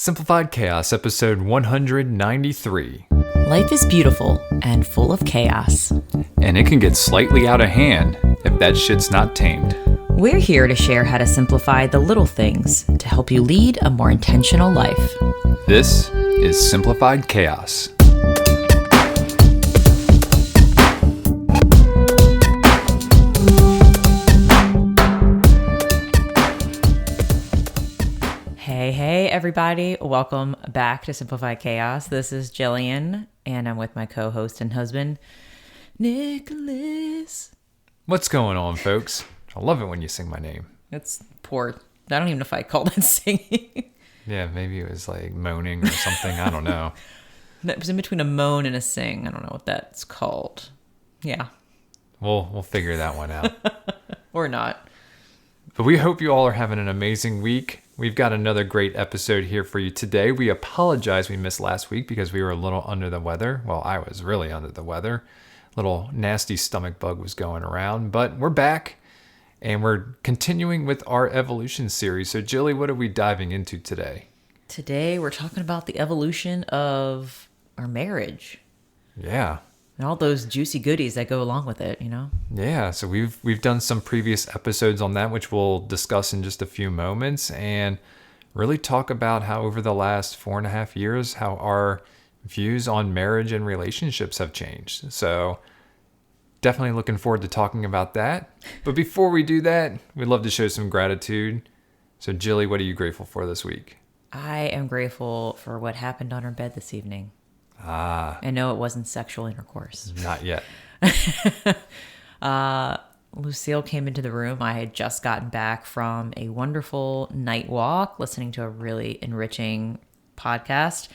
Simplified Chaos, episode 193. Life is beautiful and full of chaos. And it can get slightly out of hand if that shit's not tamed. We're here to share how to simplify the little things to help you lead a more intentional life. This is Simplified Chaos. Hey everybody, welcome back to Simplified Chaos. This is Jillian, and I'm with my co-host and husband, Nicholas. What's going on, folks? I love it when you sing my name. It's poor. I don't even know if I call that singing. Yeah, maybe it was like moaning or something. I don't know. It was in between a moan and a sing. I don't know what that's called. Yeah. We'll figure that one out. Or not. But we hope you all are having an amazing week. We've got another great episode here for you today. We apologize we missed last week because we were a little under the weather. Well, I was really under the weather. Little nasty stomach bug was going around. But we're back, and we're continuing with our evolution series. So, Jilly, what are we diving into today? Today, we're talking about the evolution of our marriage. Yeah. And all those juicy goodies that go along with it, you know? Yeah, so we've done some previous episodes on that, which we'll discuss in just a few moments, and really talk about how over the last 4.5 years, how our views on marriage and relationships have changed. So definitely looking forward to talking about that. But before we do that, we'd love to show some gratitude. So Jilly, what are you grateful for this week? I am grateful for what happened on our bed this evening. I know it wasn't sexual intercourse. Not yet. Lucille came into the room. I had just gotten back from a wonderful night walk, listening to a really enriching podcast.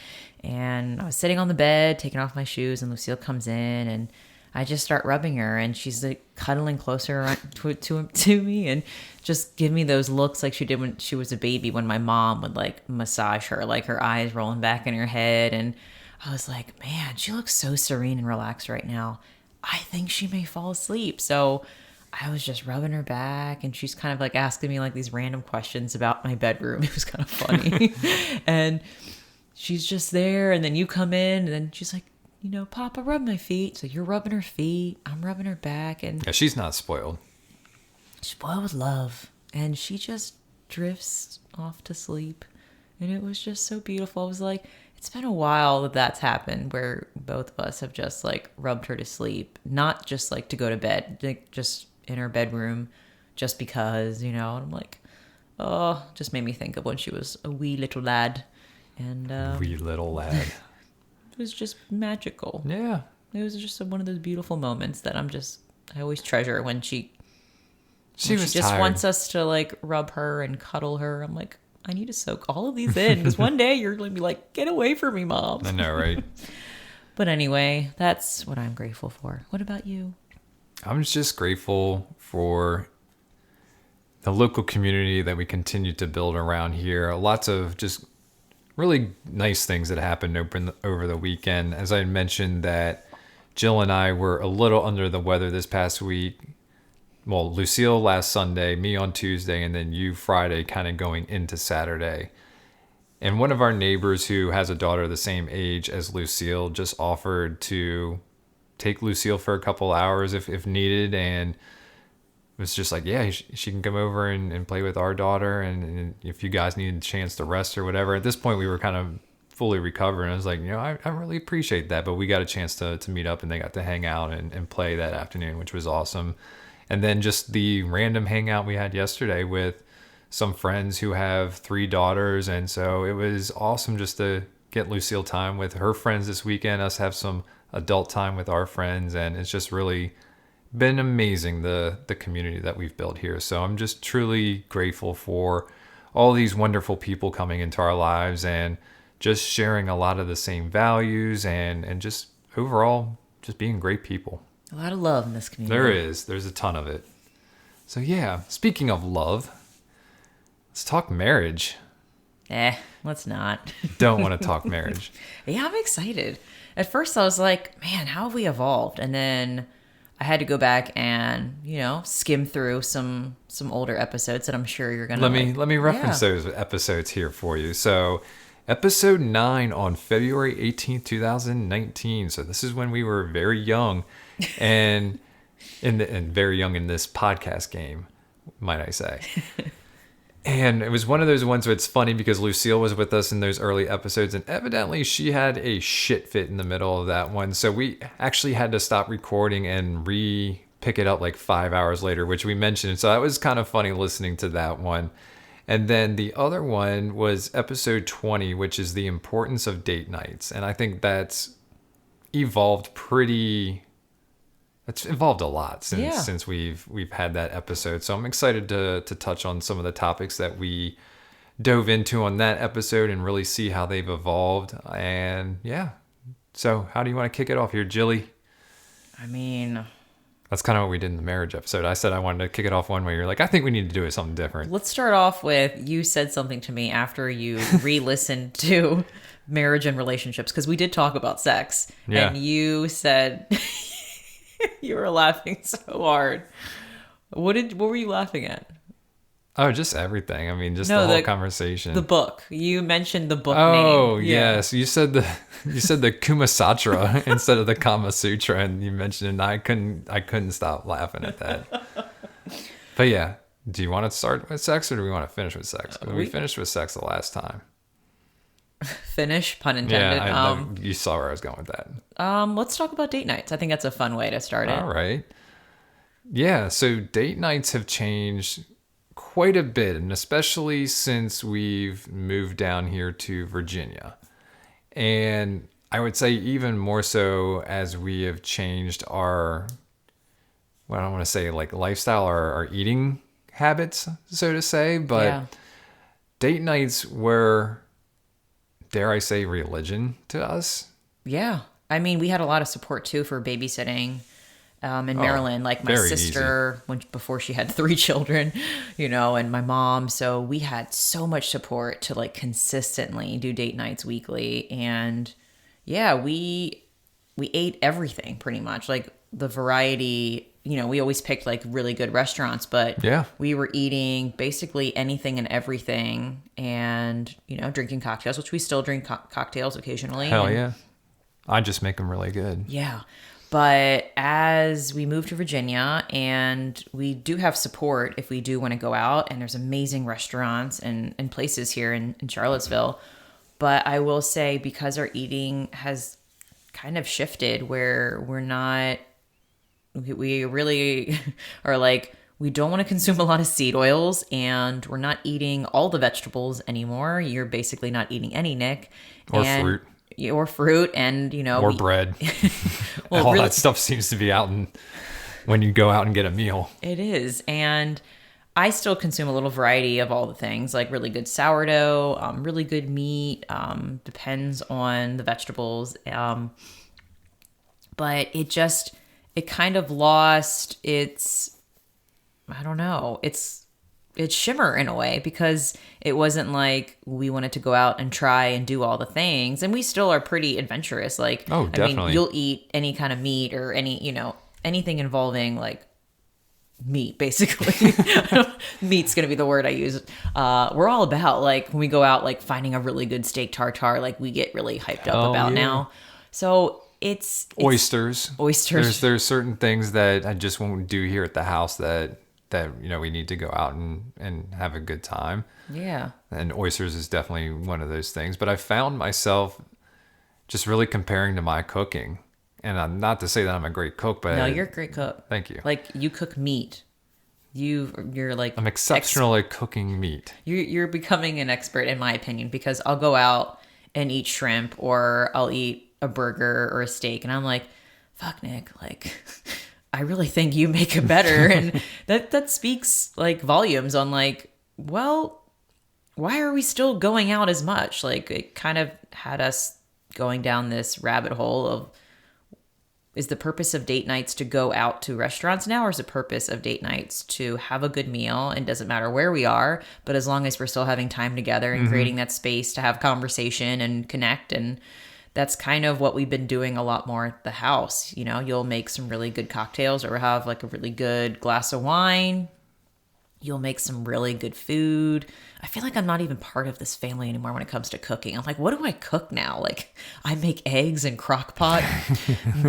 And I was sitting on the bed, taking off my shoes, and Lucille comes in, and I just start rubbing her, and she's like cuddling closer to me, and just give me those looks like she did when she was a baby, when my mom would like massage her, like her eyes rolling back in her head. And I was like, man, she looks so serene and relaxed right now. I think she may fall asleep. So I was just rubbing her back, and she's kind of like asking me like these random questions about my bedroom. It was kind of funny. And she's just there, and then you come in, and then she's like, you know, Papa, rub my feet. So you're rubbing her feet, I'm rubbing her back. And Yeah, she's not spoiled. Spoiled with love. And she just drifts off to sleep. And it was just so beautiful. I was like, it's been a while that that's happened, where both of us have just like rubbed her to sleep, not just like to go to bed, like just in her bedroom, just because, you know. And I'm like, oh, just made me think of when she was a wee little lad. And Wee little lad. It was just magical. Yeah. It was just one of those beautiful moments that I always treasure when she just tired. wants us to like rub her and cuddle her. I'm like, I need to soak all of these in, because one day you're going to be like, get away from me, Mom. I know, right? But anyway, that's what I'm grateful for. What about you? I'm just grateful for the local community that we continue to build around here. Lots of just really nice things that happened over the weekend. As I mentioned, that Jill and I were a little under the weather this past week. Well, Lucille last Sunday, me on Tuesday, and then you Friday, kind of going into Saturday. And one of our neighbors who has a daughter the same age as Lucille just offered to take Lucille for a couple hours if needed. And it was just like, yeah, she can come over and play with our daughter. And if you guys need a chance to rest or whatever. At this point, we were kind of fully recovered. And I was like, you know, I really appreciate that. But we got a chance to meet up, and they got to hang out and play that afternoon, which was awesome. And then just the random hangout we had yesterday with some friends who have 3 daughters. And so it was awesome just to get Lucille time with her friends this weekend, us have some adult time with our friends. And it's just really been amazing, the community that we've built here. So I'm just truly grateful for all these wonderful people coming into our lives and just sharing a lot of the same values and just overall just being great people. A lot of love in this community. There is. There's a ton of it. So yeah, speaking of love, let's talk marriage. Let's not. Don't want to talk marriage. Yeah, I'm excited. At first I was like, man, how have we evolved? And then I had to go back and, you know, skim through some older episodes that I'm sure you're going to Let me reference those episodes here for you. So episode 9 on February 18th, 2019. So this is when we were very young and and very young in this podcast game, might I say. And it was one of those ones where it's funny because Lucille was with us in those early episodes, and evidently she had a shit fit in the middle of that one. So we actually had to stop recording and pick it up like 5 hours later, which we mentioned. So that was kind of funny listening to that one. And then the other one was episode 20, which is the importance of date nights. And I think that's evolved it's evolved a lot since we've had that episode. So I'm excited to touch on some of the topics that we dove into on that episode and really see how they've evolved. And yeah. So how do you want to kick it off here, Jilly? I mean, that's kind of what we did in the marriage episode. I said I wanted to kick it off one way. You're like, I think we need to do it something different. Let's start off with, you said something to me after you re-listened to marriage and relationships, because we did talk about sex. Yeah. And you said... You were laughing so hard. What were you laughing at? Oh, just everything. I mean, just the whole conversation. The book. You mentioned the book name. Oh, yes. You said the Kuma Sutra instead of the Kama Sutra, and you mentioned it, and I couldn't stop laughing at that. But yeah, do you want to start with sex or do we want to finish with sex? We finished with sex the last time. Finish, pun intended. Yeah, you saw where I was going with that. Let's talk about date nights. I think that's a fun way to start it. All right. Yeah, so date nights have changed quite a bit, and especially since we've moved down here to Virginia. And I would say even more so as we have changed our, well, I don't want to say like lifestyle or our eating habits, so to say, but date nights were, dare I say, religion to us. Yeah. I mean, we had a lot of support too for babysitting in Maryland. Like my sister, before she had 3 children, and my mom. So we had so much support to like consistently do date nights weekly. And yeah, we ate everything pretty much. Like the variety, we always picked like really good restaurants, but we were eating basically anything and everything, and drinking cocktails, which we still drink cocktails occasionally. Hell yeah. I just make them really good. Yeah. But as we moved to Virginia, and we do have support if we do want to go out, and there's amazing restaurants and places here in Charlottesville. But I will say, because our eating has kind of shifted, where we really are like, we don't want to consume a lot of seed oils, and we're not eating all the vegetables anymore. You're basically not eating any, Nick. Fruit. Or fruit, and or bread. Well, all really, that stuff seems to be out when you go out and get a meal. It is. And I still consume a little variety of all the things, like really good sourdough, really good meat, depends on the vegetables. But it kind of lost its, I don't know, its shimmer in a way, because it wasn't like we wanted to go out and try and do all the things. And we still are pretty adventurous. Like, definitely. I mean, you'll eat any kind of meat or anything involving like meat, basically. Meat's going to be the word I use. We're all about, like, when we go out, like finding a really good steak tartare, like we get really hyped up about now. So it's oysters. There's certain things that I just won't do here at the house that we need to go out and have a good time. Yeah. And oysters is definitely one of those things. But I found myself just really comparing to my cooking. And I'm not to say that I'm a great cook, but... No, you're a great cook. Thank you. Like, you cook meat. You're like... I'm exceptional at cooking meat. You're becoming an expert, in my opinion, because I'll go out and eat shrimp, or I'll eat a burger or a steak, and I'm like, fuck, Nick, like... I really think you make it better. And that speaks like volumes on like, well, why are we still going out as much? Like, it kind of had us going down this rabbit hole of, is the purpose of date nights to go out to restaurants now, or is the purpose of date nights to have a good meal? And doesn't matter where we are, but as long as we're still having time together and creating that space to have conversation and connect. And that's kind of what we've been doing a lot more at the house. You'll make some really good cocktails, or have like a really good glass of wine, You'll make some really good food. I feel like I'm not even part of this family anymore when it comes to cooking. I'm like, what do I cook now? Like, I make eggs and crock pot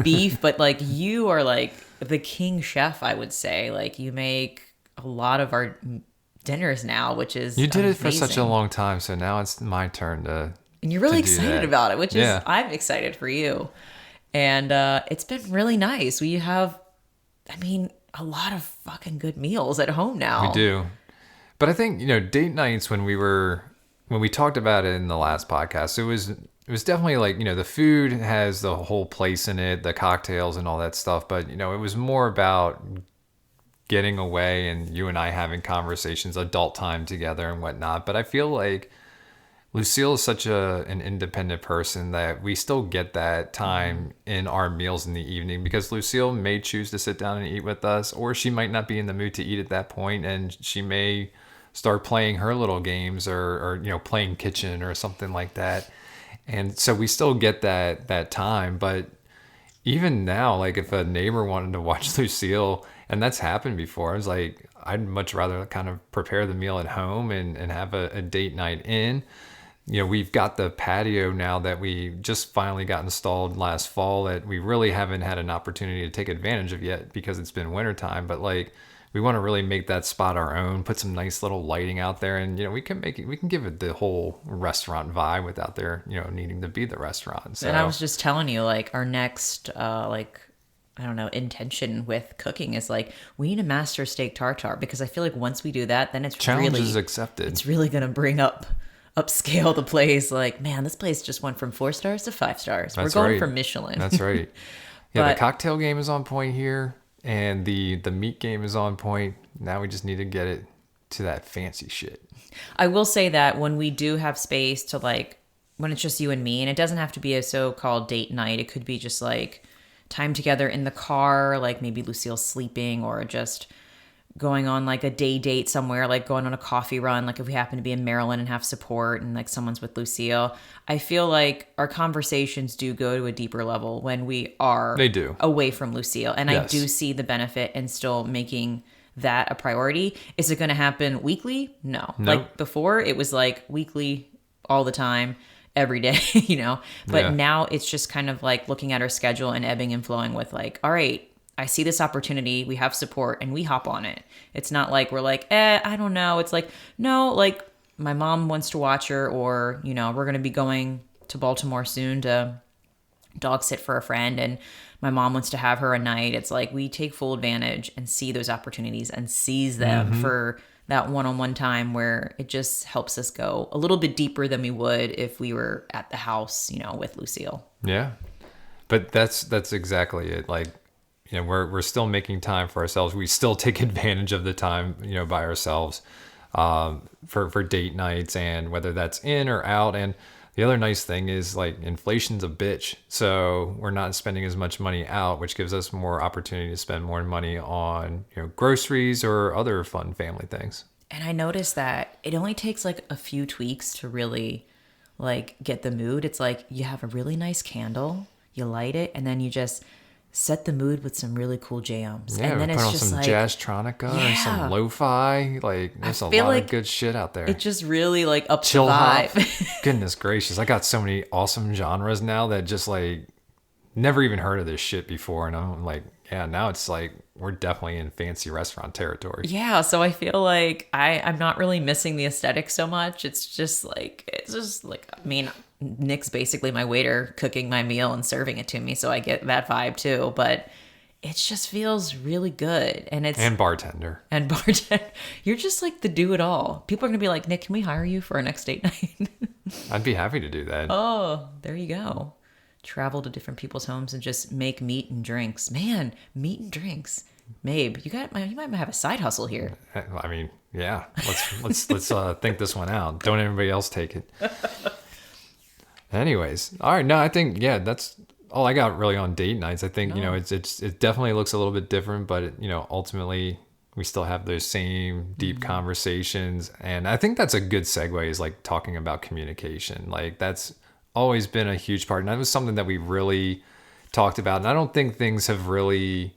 beef, but like, you are like the king chef, I would say. Like, you make a lot of our dinners now, which is You did it for amazing. such a long time, so now it's my turn to And you're really to do excited that. about it, which is, Yeah. I'm excited for you. And it's been really nice. We have, I mean, a lot of fucking good meals at home now. We do. But I think, date nights when we talked about it in the last podcast, it was definitely like, the food has the whole place in it, the cocktails and all that stuff, but it was more about getting away and you and I having conversations, adult time together and whatnot. But I feel like Lucille is such an independent person that we still get that time in our meals in the evening, because Lucille may choose to sit down and eat with us, or she might not be in the mood to eat at that point, and she may start playing her little games, or playing kitchen or something like that. And so we still get that time. But even now, like if a neighbor wanted to watch Lucille, and that's happened before, I was like, I'd much rather kind of prepare the meal at home and have a date night in. We've got the patio now that we just finally got installed last fall that we really haven't had an opportunity to take advantage of yet because it's been wintertime. But like, we want to really make that spot our own, put some nice little lighting out there, and we can give it the whole restaurant vibe without there needing to be the restaurant. So And I was just telling you, like, our next, like, I don't know, intention with cooking is like, we need a master steak tartare, because I feel like once we do that, then it's challenge really, is accepted. it's really going to bring upscale the place. Like, man, this place just went from 4 stars to 5 stars. That's We're going right. for Michelin. That's right. Yeah, But- the cocktail game is on point here, and the meat game is on point. Now we just need to get it to that fancy shit. I will say that when we do have space to, like, when it's just you and me, and it doesn't have to be a so-called date night, it could be just like time together in the car, like maybe Lucille's sleeping, or just going on like a day date somewhere, like going on a coffee run, like if we happen to be in Maryland and have support and like someone's with Lucille. I feel like our conversations do go to a deeper level when we are They do. away from Lucille. And I Yes. do see the benefit in still making that a priority. Is it going to happen weekly? No. Nope. Like before, it was like weekly all the time, every day, But Yeah. now it's just kind of like looking at our schedule and ebbing and flowing with like, all right, I see this opportunity, we have support, and we hop on it. It's not like we're like, I don't know. It's like, no, like my mom wants to watch her, or, we're going to be going to Baltimore soon to dog sit for a friend, and my mom wants to have her a night. It's like we take full advantage and see those opportunities and seize them for that one-on-one time, where it just helps us go a little bit deeper than we would if we were at the house, with Lucille. Yeah, but that's exactly it. Like, we're still making time for ourselves. We still take advantage of the time, by ourselves, for date nights, and whether that's in or out. And the other nice thing is, like, inflation's a bitch, so we're not spending as much money out, which gives us more opportunity to spend more money on groceries or other fun family things. And I noticed that it only takes like a few tweaks to really like get the mood. It's like you have a really nice candle, you light it, and then you just set the mood with some really cool jams. Yeah, and then we put it's on just some like jazztronica and Yeah. some lo-fi. Like, there's a feel lot like of good shit out there. it just really like ups Chill the hop. vibe. Goodness gracious, I got so many awesome genres now that just like never even heard of this shit before, and I'm like, yeah, now it's like we're definitely in fancy restaurant territory. Yeah, so I feel like I'm not really missing the aesthetic so much. It's just like I mean, Nick's basically my waiter cooking my meal and serving it to me, so I get that vibe too. But it just feels really good, and it's And bartender. and bartender. You're just like the do it all. People are gonna be like, Nick, can we hire you for our next date night? I'd be happy to do that. Oh, there you go. Travel to different people's homes and just make meat and drinks. Man, meat and drinks. Mabe, you might have a side hustle here. I mean, yeah. Let's think this one out. Don't everybody else take it. Anyways, all right. No, I think that's all I got really on date nights. I think it definitely looks a little bit different, but ultimately we still have those same deep conversations, and I think that's a good segue, is like talking about communication. Like, that's always been a huge part, and that was something that we really talked about. And I don't think things have really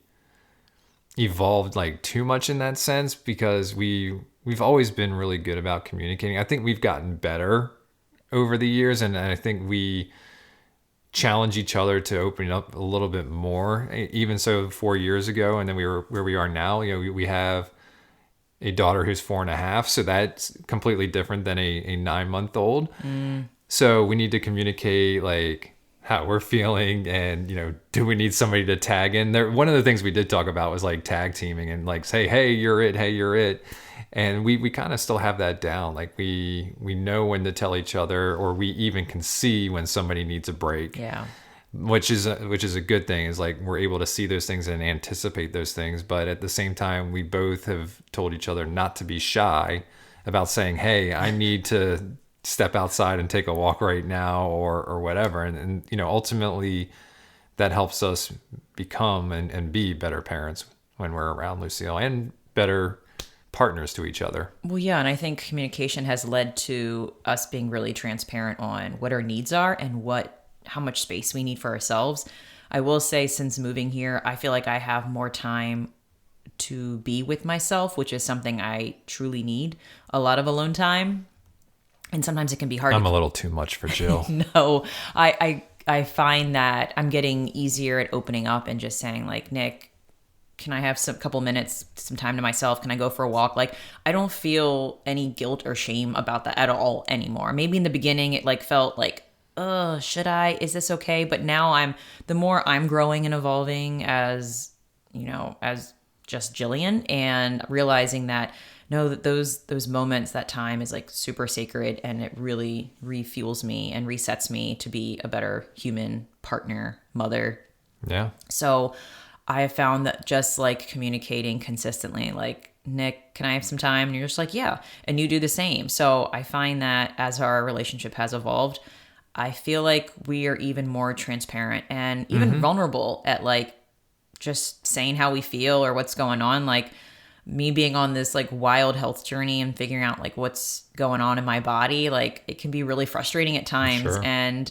evolved like too much in that sense, because we've always been really good about communicating. I think we've gotten better over the years, and I think we challenge each other to open up a little bit more. Even so, 4 years ago, and then we were where we are now. We have a daughter who's 4.5, so that's completely different than a 9-month old. So we need to communicate like how we're feeling, and do we need somebody to tag in there. One of the things we did talk about was like tag teaming, and like say, hey, you're it, hey, you're it. And we kind of still have that down. Like we know when to tell each other, or we even can see when somebody needs a break. Yeah. Which is a good thing. Is like we're able to see those things and anticipate those things. But at the same time, we both have told each other not to be shy about saying, hey, I need to step outside and take a walk right now, or whatever. And ultimately that helps us become and be better parents when we're around Lucille, and better partners to each other. Well, yeah, and I think communication has led to us being really transparent on what our needs are and how much space we need for ourselves. I will say, since moving here, I feel like I have more time to be with myself, which is something I truly need. A lot of alone time, and sometimes it can be hard. I'm a little too much for Jill. No, I find that I'm getting easier at opening up and just saying like, Nick, can I have some couple minutes, some time to myself? Can I go for a walk? Like, I don't feel any guilt or shame about that at all anymore. Maybe in the beginning it like felt like, oh, should I? Is this okay? But now the more I'm growing and evolving as just Jillian, and realizing that no, that those moments, that time is like super sacred, and it really refuels me and resets me to be a better human, partner, mother. Yeah. So I have found that just like communicating consistently, like, Nick, can I have some time? And you're just like, yeah. And you do the same. So I find that as our relationship has evolved, I feel like we are even more transparent and even vulnerable at like just saying how we feel or what's going on. Like me being on this like wild health journey and figuring out like what's going on in my body, like it can be really frustrating at times. Sure. And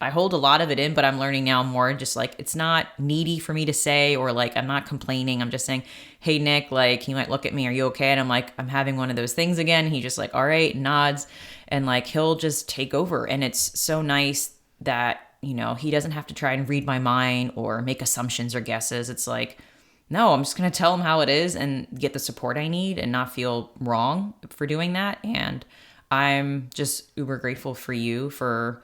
I hold a lot of it in, but I'm learning now more just like it's not needy for me to say, or like I'm not complaining. I'm just saying, hey, Nick, like he might look at me, are you okay? And I'm like, I'm having one of those things again. He just like, all right, nods, and like he'll just take over. And it's so nice that, he doesn't have to try and read my mind or make assumptions or guesses. It's like, no, I'm just going to tell him how it is and get the support I need and not feel wrong for doing that. And I'm just uber grateful for you for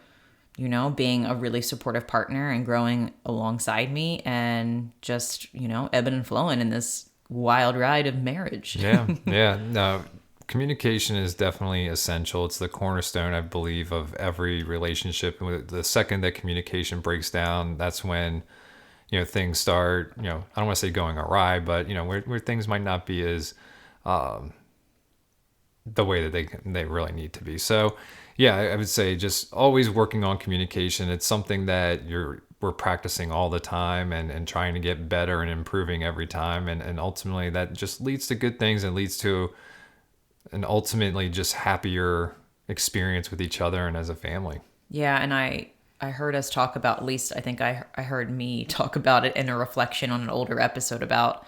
being a really supportive partner and growing alongside me, and just, ebbing and flowing in this wild ride of marriage. Yeah. Yeah. No, communication is definitely essential. It's the cornerstone, I believe, of every relationship. The second that communication breaks down, that's when, things start, I don't want to say going awry, but, where things might not be as, the way that they really need to be. So, yeah, I would say just always working on communication. It's something that we're practicing all the time, and trying to get better and improving every time. And ultimately that just leads to good things, and leads to an ultimately just happier experience with each other and as a family. Yeah. And I heard us talk about, at least I think I heard me talk about it in a reflection on an older episode, about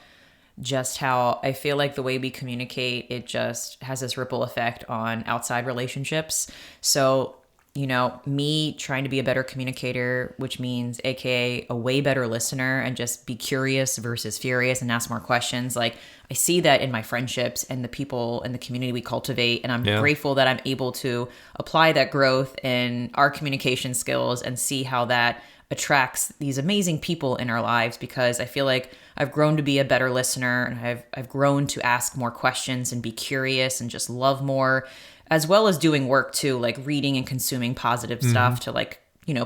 just how I feel like the way we communicate, it just has this ripple effect on outside relationships. So, me trying to be a better communicator, which means AKA a way better listener, and just be curious versus furious and ask more questions. Like I see that in my friendships and the people in the community we cultivate. And I'm grateful that I'm able to apply that growth in our communication skills and see how that attracts these amazing people in our lives, because I feel like I've grown to be a better listener, and I've grown to ask more questions and be curious and just love more, as well as doing work too, like reading and consuming positive stuff to like,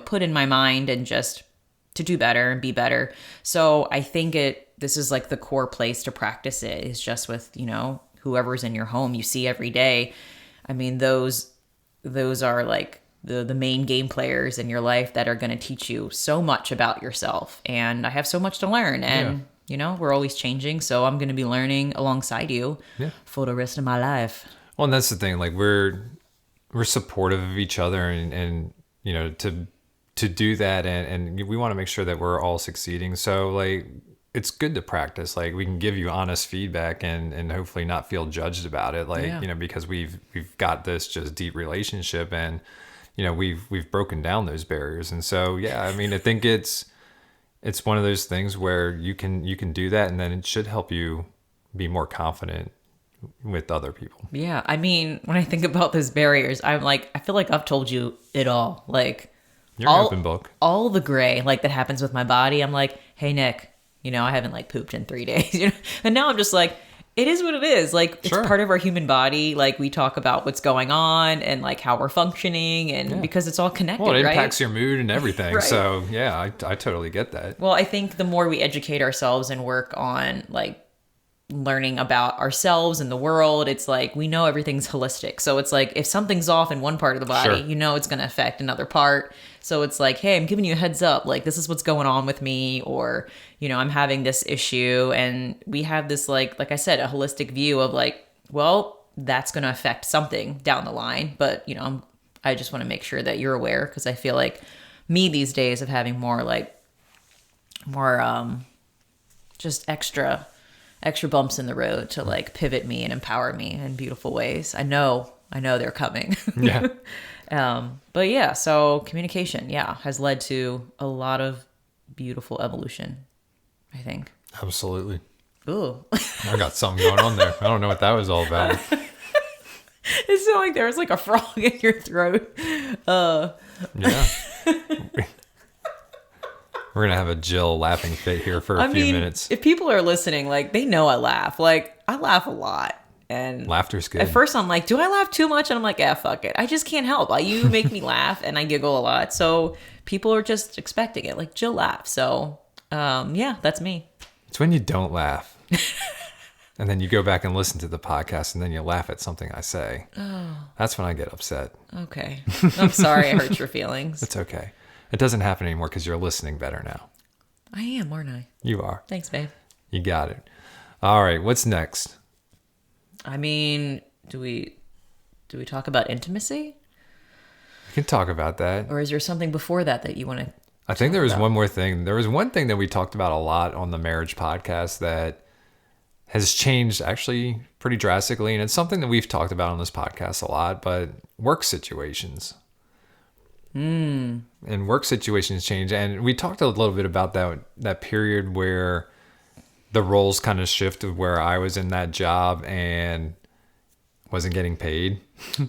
put in my mind and just to do better and be better. So I think this is like the core place to practice it, is just with, whoever's in your home you see every day. I mean, those are like the main game players in your life that are going to teach you so much about yourself. And I have so much to learn, and we're always changing. So I'm going to be learning alongside you for the rest of my life. Well, and that's the thing, like we're supportive of each other, and to do that, and we want to make sure that we're all succeeding. So like it's good to practice. Like, we can give you honest feedback and hopefully not feel judged about it. Like, Yeah. because we've got this just deep relationship, and, we've broken down those barriers. And so, yeah, I mean, I think it's one of those things where you can do that, and then it should help you be more confident with other people. Yeah. I mean, when I think about those barriers, I'm like, I feel like I've told you it all. Like, You're an open book. all the gray like that happens with my body. I'm like, hey, Nick, I haven't like pooped in 3 days, and now I'm just like, it is what it is. Like, it's Sure. part of our human body. Like, we talk about what's going on and like how we're functioning, and because it's all connected, Well, it right? impacts your mood and everything. Right. So, yeah, I totally get that. Well, I think the more we educate ourselves and work on like learning about ourselves and the world, it's like we know everything's holistic. So it's like if something's off in one part of the body, Sure. it's going to affect another part. So it's like, hey, I'm giving you a heads up. Like, this is what's going on with me, or I'm having this issue, and we have this like I said, a holistic view of like, well, that's going to affect something down the line. But I just want to make sure that you're aware, because I feel like me these days of having more just extra bumps in the road to like pivot me and empower me in beautiful ways. I know they're coming. Yeah. But yeah, so communication, has led to a lot of beautiful evolution, I think. Absolutely. Ooh. I got something going on there. I don't know what that was all about. It sounded like there was like a frog in your throat. Yeah. We're going to have a Jill laughing fit here for a few minutes. If people are listening, like, they know I laugh. Like, I laugh a lot. And Laughter's good. at first I'm like, do I laugh too much? And I'm like, yeah, fuck it. I just can't help. You make me laugh, and I giggle a lot. So people are just expecting it. Like, Jill laughs. So, that's me. It's when you don't laugh. And then you go back and listen to the podcast, and then you laugh at something I say. Oh. That's when I get upset. Okay. I'm sorry I hurt your feelings. It's okay. It doesn't happen anymore because you're listening better now. I am, aren't I? You are. Thanks, babe. You got it. All right. What's next? I mean, do we talk about intimacy? We can talk about that. Or is there something before that you want to? I think there was one more thing. There was one thing that we talked about a lot on the marriage podcast that has changed actually pretty drastically. And it's something that we've talked about on this podcast a lot, but work situations. And work situations change. And we talked a little bit about that period where the roles kind of shifted, where I was in that job and wasn't getting paid.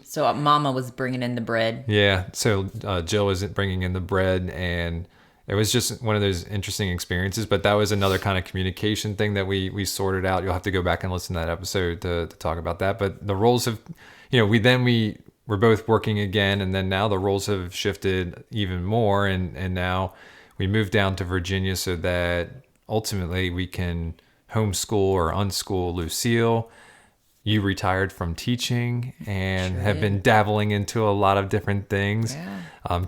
So Mama was bringing in the bread. Yeah. So Jill wasn't bringing in the bread, and it was just one of those interesting experiences. But that was another kind of communication thing that we sorted out. You'll have to go back and listen to that episode to talk about that. But the roles have, we're both working again, and then now the roles have shifted even more, and now we moved down to Virginia so that ultimately we can homeschool or unschool Lucille. You retired from teaching and have been dabbling into a lot of different things,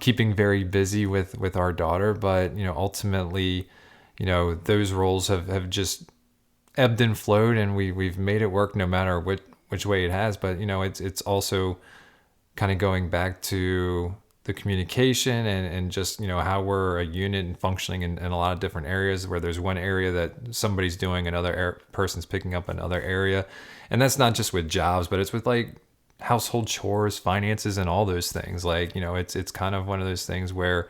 keeping very busy with our daughter. But, ultimately, those roles have just ebbed and flowed, and we've made it work no matter which way it has. But, it's also kind of going back to the communication and just, how we're a unit and functioning in a lot of different areas, where there's one area that somebody's doing, another person's picking up another area. And that's not just with jobs, but it's with like household chores, finances, and all those things. Like, it's kind of one of those things where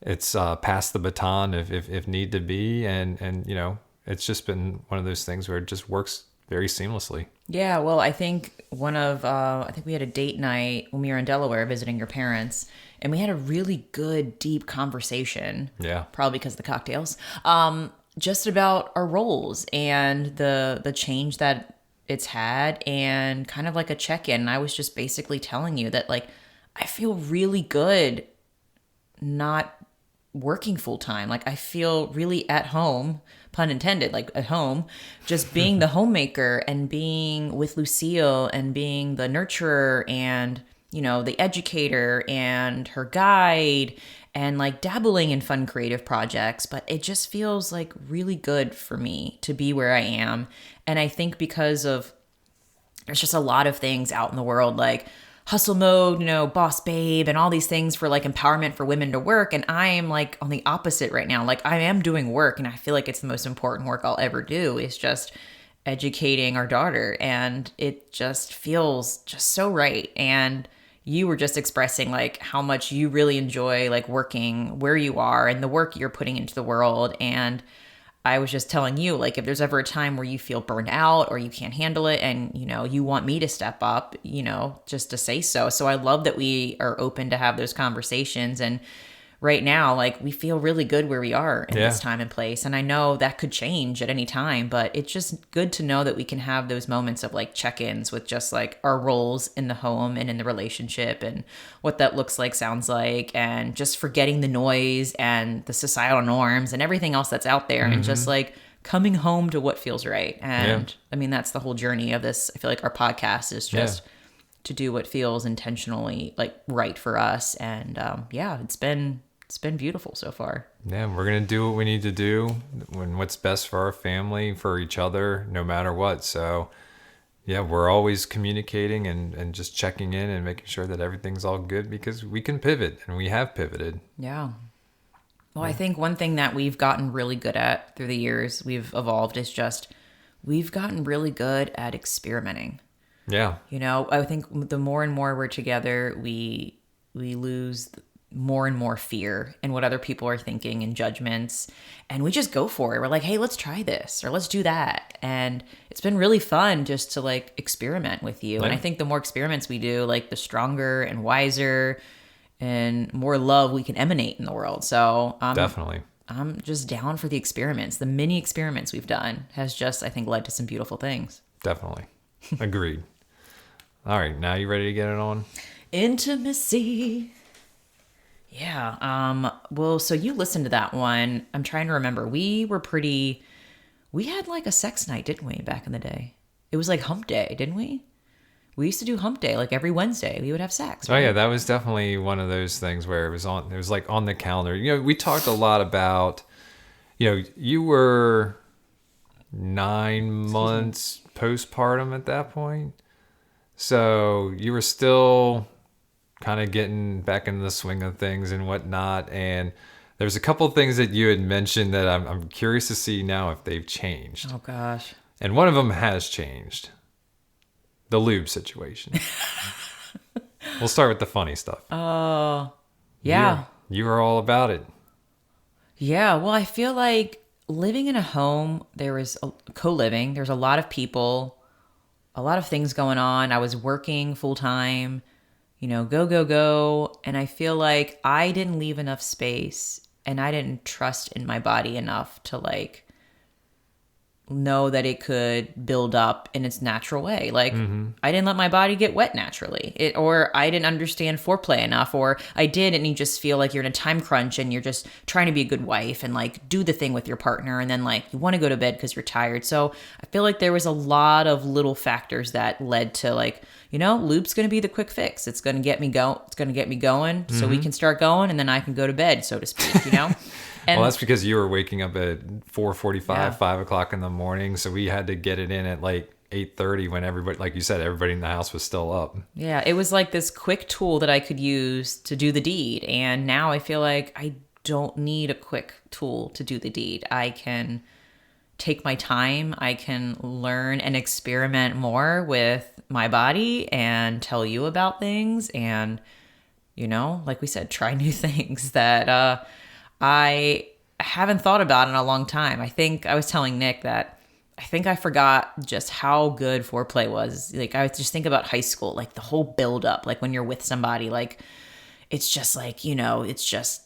it's pass the baton if need to be. And it's just been one of those things where it just works very seamlessly. Yeah, well, I think I think we had a date night when we were in Delaware visiting your parents, and we had a really good, deep conversation. Yeah. Probably because of the cocktails. Just about our roles and the change that it's had, and kind of like a check-in. I was just basically telling you that, like, I feel really good not working full-time. Like, I feel really at home, pun intended, like at home, just being the homemaker and being with Lucille and being the nurturer and, the educator and her guide, and like dabbling in fun creative projects. But it just feels like really good for me to be where I am. And I think because of there's just a lot of things out in the world, like hustle mode, boss babe and all these things for like empowerment for women to work. And I am like on the opposite right now. Like I am doing work and I feel like it's the most important work I'll ever do is just educating our daughter. And it just feels just so right. And you were just expressing like how much you really enjoy like working where you are and the work you're putting into the world. And I was just telling you, like, if there's ever a time where you feel burned out or you can't handle it and, you want me to step up, just to say so. So I love that we are open to have those conversations. And right now, like, we feel really good where we are in this time and place. And I know that could change at any time, but it's just good to know that we can have those moments of like check-ins with just like our roles in the home and in the relationship and what that looks like, sounds like, and just forgetting the noise and the societal norms and everything else that's out there and just like coming home to what feels right. And I mean, that's the whole journey of this. I feel like our podcast is just to do what feels intentionally like right for us. And it's been beautiful so far. Yeah, we're going to do what we need to do when what's best for our family, for each other, no matter what. So, yeah, we're always communicating and just checking in and making sure that everything's all good because we can pivot and we have pivoted. Yeah. Well, I think one thing that we've gotten really good at through the years, we've evolved is just we've gotten really good at experimenting. Yeah. I think the more and more we're together, we lose more and more fear in what other people are thinking and judgments. And we just go for it. We're like, hey, let's try this or let's do that. And it's been really fun just to like experiment with you. Yeah. And I think the more experiments we do, like the stronger and wiser and more love we can emanate in the world. So definitely. I'm just down for the experiments. The mini experiments we've done has just, I think, led to some beautiful things. Definitely. Agreed. All right. Now you ready to get it on? Intimacy. Yeah. Well, so you listened to that one. I'm trying to remember. We had like a sex night, didn't we, back in the day? It was like hump day, didn't we? We used to do hump day, like every Wednesday we would have sex. Right? Oh yeah, that was definitely one of those things where it was like on the calendar. We talked a lot about, you were 9 months postpartum at that point. So you were still kind of getting back into the swing of things and whatnot. And there's a couple of things that you had mentioned that I'm curious to see now if they've changed. Oh, gosh. And one of them has changed. The lube situation. We'll start with the funny stuff. Oh, yeah. You were all about it. Yeah. Well, I feel like living in a home, there was co-living. There's a lot of people, a lot of things going on. I was working full time. Go. And I feel like I didn't leave enough space and I didn't trust in my body enough to like know that it could build up in its natural way. Like I didn't let my body get wet naturally, or I didn't understand foreplay enough, or I did. And you just feel like you're in a time crunch and you're just trying to be a good wife and like do the thing with your partner. And then like you want to go to bed because you're tired. So I feel like there was a lot of little factors that led to like, lube's going to be the quick fix. It's going to get me going so we can start going and then I can go to bed, so to speak, And, well, that's because you were waking up at 4:45, 5 o'clock in the morning. So we had to get it in at like 8:30 when everybody, like you said, everybody in the house was still up. Yeah, it was like this quick tool that I could use to do the deed. And now I feel like I don't need a quick tool to do the deed. I can take my time. I can learn and experiment more with my body and tell you about things. And, like we said, try new things that I haven't thought about in a long time. I think I was telling Nick that I think I forgot just how good foreplay was. Like I just think about high school, like the whole build up, like when you're with somebody, like it's just like, it's just,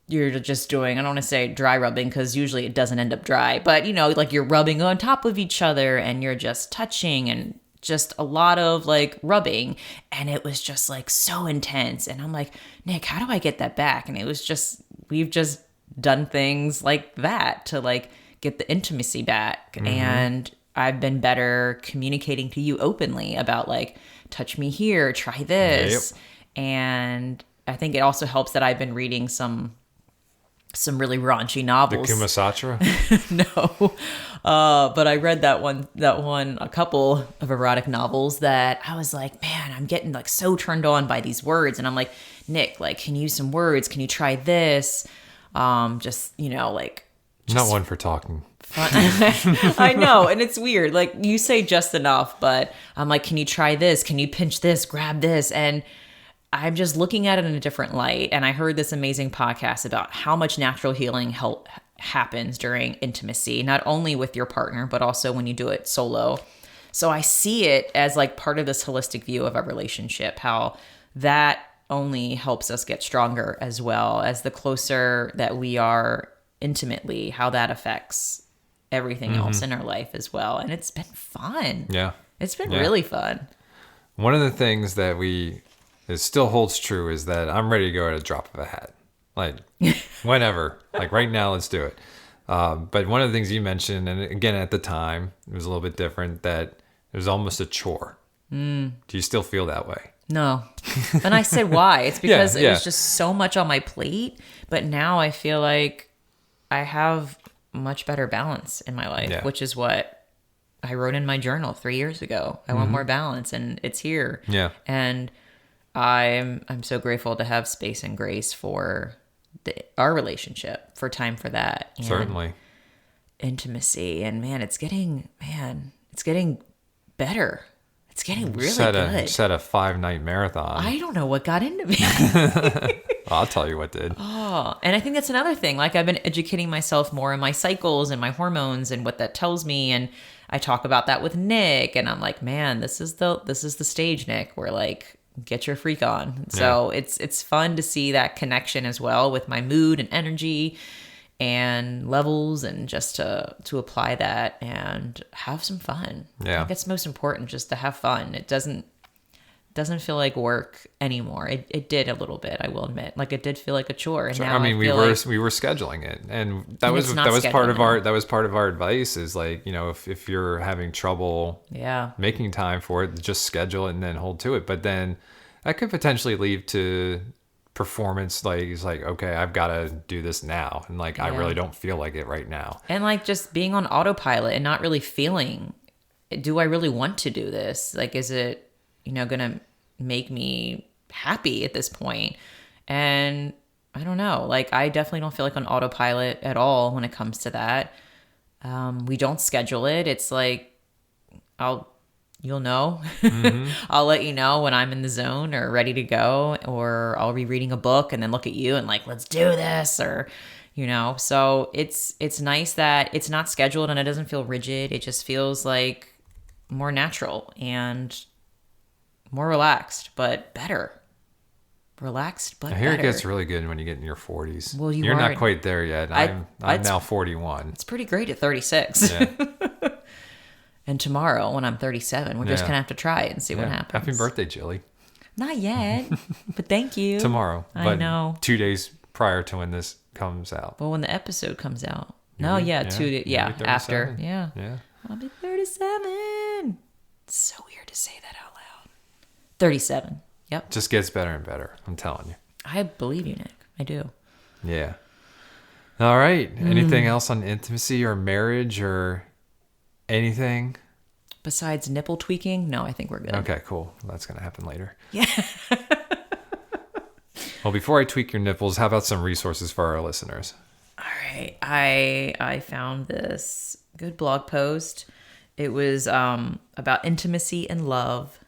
you're just doing, I don't want to say dry rubbing because usually it doesn't end up dry, but like you're rubbing on top of each other and you're just touching and just a lot of like rubbing, and it was just like so intense. And I'm like, Nick, how do I get that back? And it was just, we've just done things like that to like get the intimacy back. And I've been better communicating to you openly about like, touch me here, try this. Yep. And I think it also helps that I've been reading some some really raunchy The novels. Kumasatra? No. But I read that one, a couple of erotic novels that I was like, man, I'm getting like so turned on by these words. And I'm like, Nick, like, can you use some words? Can you try this? Just, like, Not one for talking. I know. And it's weird. Like, you say just enough, but I'm like, can you try this? Can you pinch this, grab this? And I'm just looking at it in a different light. And I heard this amazing podcast about how much natural healing happens during intimacy, not only with your partner, but also when you do it solo. So I see it as like part of this holistic view of a relationship, how that only helps us get stronger, as well as the closer that we are intimately, how that affects everything else in our life as well. And it's been fun. Yeah. It's been really fun. One of the things that it still holds true is that I'm ready to go at a drop of a hat. Like, whenever. Like, right now, let's do it. But one of the things you mentioned, and again, at the time, it was a little bit different, that it was almost a chore. Do you still feel that way? No. And I said why. It's because it yeah. was just so much on my plate. But now I feel like I have much better balance in my life, which is what I wrote in my journal 3 years ago. I want more balance, and it's here. Yeah. And I'm so grateful to have space and grace for our relationship, for time for that. And Certainly. intimacy. And it's getting better. It's getting really good. Set a 5-night marathon. I don't know what got into me. I'll tell you what did. Oh, and I think that's another thing. Like, I've been educating myself more in my cycles and my hormones and what that tells me. And I talk about that with Nick, and I'm like, man, this is the stage, Nick, where like, get your freak on. So it's fun to see that connection as well with my mood and energy and levels, and just to apply that and have some fun. Yeah. I think it's most important, just to have fun. It doesn't feel like work anymore. It did a little bit, I will admit. Like, it did feel like a chore. And now we were scheduling it, and that was part of our advice is like, if you're having trouble making time for it, just schedule it and then hold to it. But then that could potentially lead to performance, like it's like, okay, I've got to do this now, and like I really don't feel like it right now, and like just being on autopilot and not really feeling, do I really want to do this? Like, is it gonna make me happy at this point? And I don't know, like, I definitely don't feel like on autopilot at all when it comes to that. We don't schedule it. It's like, you'll know. I'll let you know when I'm in the zone or ready to go, or I'll be reading a book and then look at you and like, let's do this, or so it's nice that it's not scheduled and it doesn't feel rigid. It just feels like more natural and more relaxed, but better. Relaxed, but I hear better. it gets really good when you get in your 40s. Well, you're not quite there yet. I'm now 41. It's pretty great at 36. Yeah. And tomorrow, when I'm 37, we're just going to have to try it and see what happens. Happy birthday, Jilly. Not yet, but thank you. Tomorrow. I know. 2 days prior to when this comes out. Well, when the episode comes out. You'll be After. 37. Yeah. Yeah. I'll be 37. It's so weird to say that out loud. 37. Yep. Just gets better and better. I'm telling you. I believe you, Nick. I do. Yeah. All right. Anything else on intimacy or marriage or anything? Besides nipple tweaking? No, I think we're good. Okay, cool. That's going to happen later. Yeah. Well, before I tweak your nipples, how about some resources for our listeners? All right. I found this good blog post. It was about intimacy and love.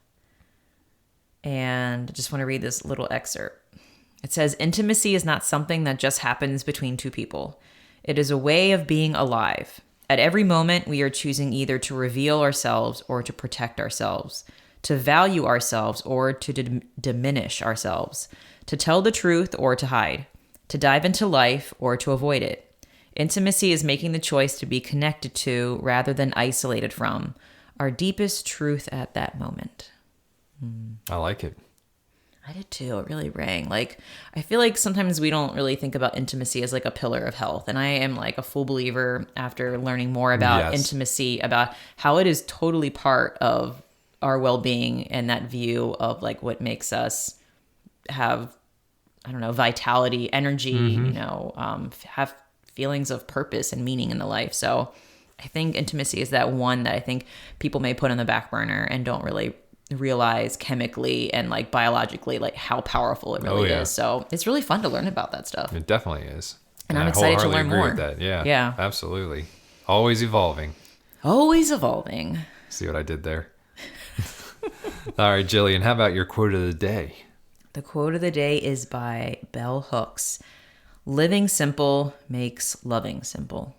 And I just want to read this little excerpt. It says, intimacy is not something that just happens between two people. It is a way of being alive. At every moment, we are choosing either to reveal ourselves or to protect ourselves, to value ourselves or to diminish ourselves, to tell the truth or to hide, to dive into life or to avoid it. Intimacy is making the choice to be connected to rather than isolated from our deepest truth at that moment. I like it. I did too. It really rang. Like, I feel like sometimes we don't really think about intimacy as like a pillar of health. And I am like a full believer after learning more about intimacy, about how it is totally part of our well-being and that view of like what makes us have I don't know, vitality, energy, have feelings of purpose and meaning in the life. So I think intimacy is that one that I think people may put on the back burner and don't really realize chemically and like biologically like how powerful it really is. So it's really fun to learn about that stuff. It definitely is. And I'm excited to learn more. With that. Yeah. Yeah. Absolutely. Always evolving. Always evolving. See what I did there? All right, Jillian, how about your quote of the day? The quote of the day is by Bell Hooks. Living simple makes loving simple.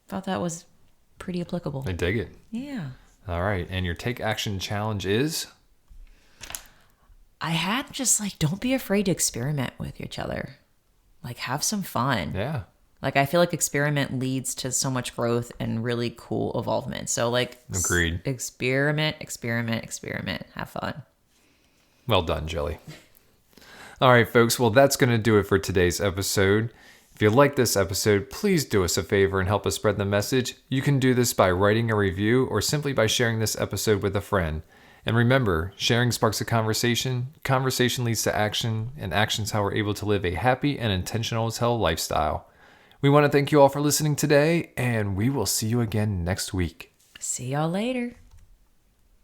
Thought that was pretty applicable. I dig it. Yeah. All right. And your take action challenge is? I had just like, don't be afraid to experiment with each other. Like, have some fun. Yeah. Like, I feel like experiment leads to so much growth and really cool evolvement. So, like, agreed. Experiment. Have fun. Well done, Jilly. All right, folks. Well, that's going to do it for today's episode. If you like this episode, please do us a favor and help us spread the message. You can do this by writing a review or simply by sharing this episode with a friend. And remember, sharing sparks a conversation, conversation leads to action, and action's how we're able to live a happy and intentional as hell lifestyle. We want to thank you all for listening today, and we will see you again next week. See y'all later.